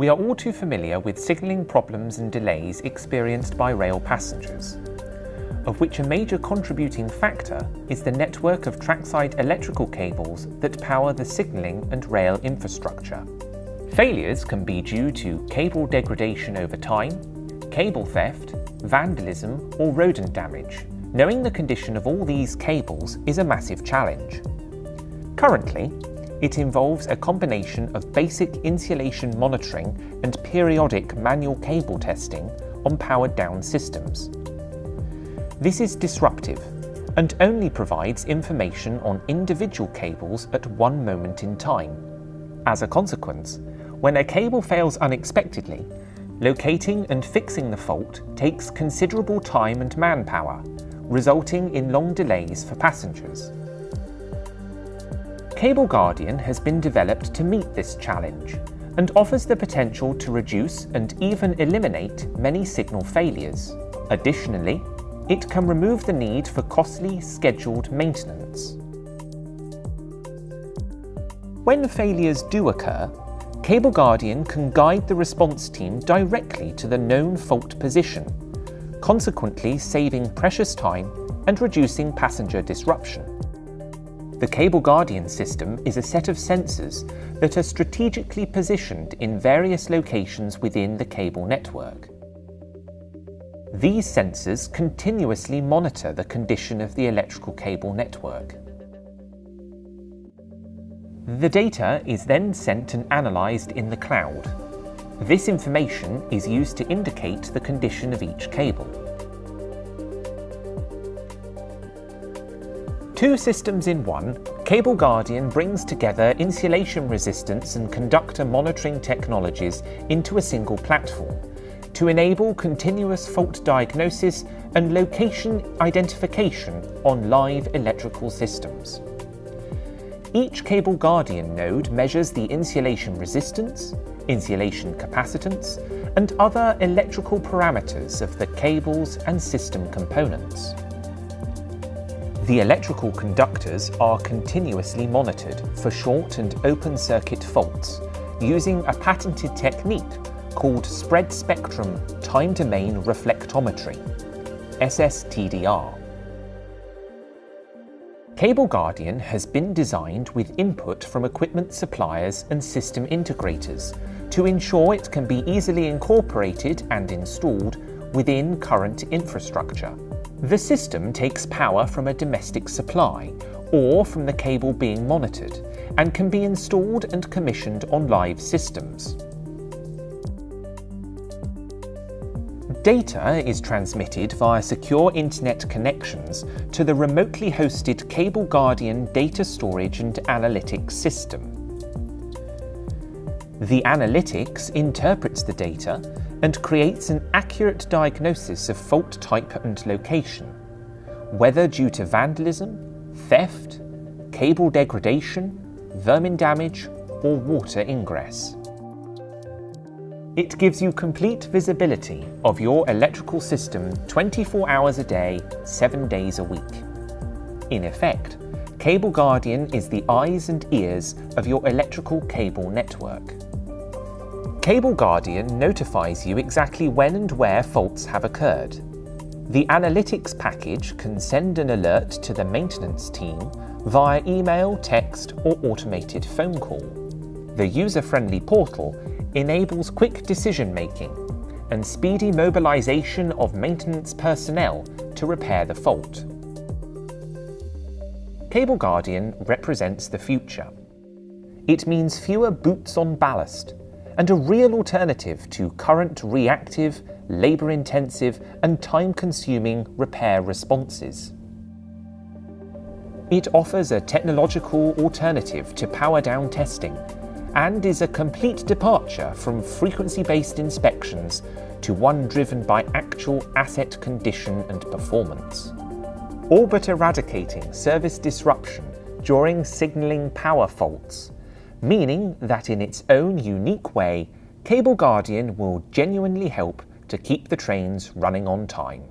We are all too familiar with signalling problems and delays experienced by rail passengers, of which a major contributing factor is the network of trackside electrical cables that power the signalling and rail infrastructure. Failures can be due to cable degradation over time, cable theft, vandalism, or rodent damage. Knowing the condition of all these cables is a massive challenge. Currently, it involves a combination of basic insulation monitoring and periodic manual cable testing on powered-down systems. This is disruptive and only provides information on individual cables at one moment in time. As a consequence, when a cable fails unexpectedly, locating and fixing the fault takes considerable time and manpower, resulting in long delays for passengers. CableGuardian has been developed to meet this challenge and offers the potential to reduce and even eliminate many signal failures. Additionally, it can remove the need for costly, scheduled maintenance. When failures do occur, CableGuardian can guide the response team directly to the known fault position, consequently saving precious time and reducing passenger disruption. The CableGuardian system is a set of sensors that are strategically positioned in various locations within the cable network. These sensors continuously monitor the condition of the electrical cable network. The data is then sent and analysed in the cloud. This information is used to indicate the condition of each cable. Two systems in one, CableGuardian brings together insulation resistance and conductor monitoring technologies into a single platform to enable continuous fault diagnosis and location identification on live electrical systems. Each CableGuardian node measures the insulation resistance, insulation capacitance, and other electrical parameters of the cables and system components. The electrical conductors are continuously monitored for short and open circuit faults using a patented technique called spread spectrum time domain reflectometry, SSTDR. CableGuardian has been designed with input from equipment suppliers and system integrators to ensure it can be easily incorporated and installed within current infrastructure. The system takes power from a domestic supply or from the cable being monitored and can be installed and commissioned on live systems. Data is transmitted via secure internet connections to the remotely hosted CableGuardian data storage and analytics system. The analytics interprets the data and creates an accurate diagnosis of fault type and location, whether due to vandalism, theft, cable degradation, vermin damage, or water ingress. It gives you complete visibility of your electrical system 24 hours a day, 7 days a week. In effect, CableGuardian is the eyes and ears of your electrical cable network. CableGuardian notifies you exactly when and where faults have occurred. The analytics package can send an alert to the maintenance team via email, text, or automated phone call. The user-friendly portal enables quick decision-making and speedy mobilization of maintenance personnel to repair the fault. CableGuardian represents the future. It means fewer boots on ballast and a real alternative to current reactive, labour-intensive and time-consuming repair responses. It offers a technological alternative to power-down testing and is a complete departure from frequency-based inspections to one driven by actual asset condition and performance. All but eradicating service disruption during signalling power faults, meaning that in its own unique way, CableGuardian will genuinely help to keep the trains running on time.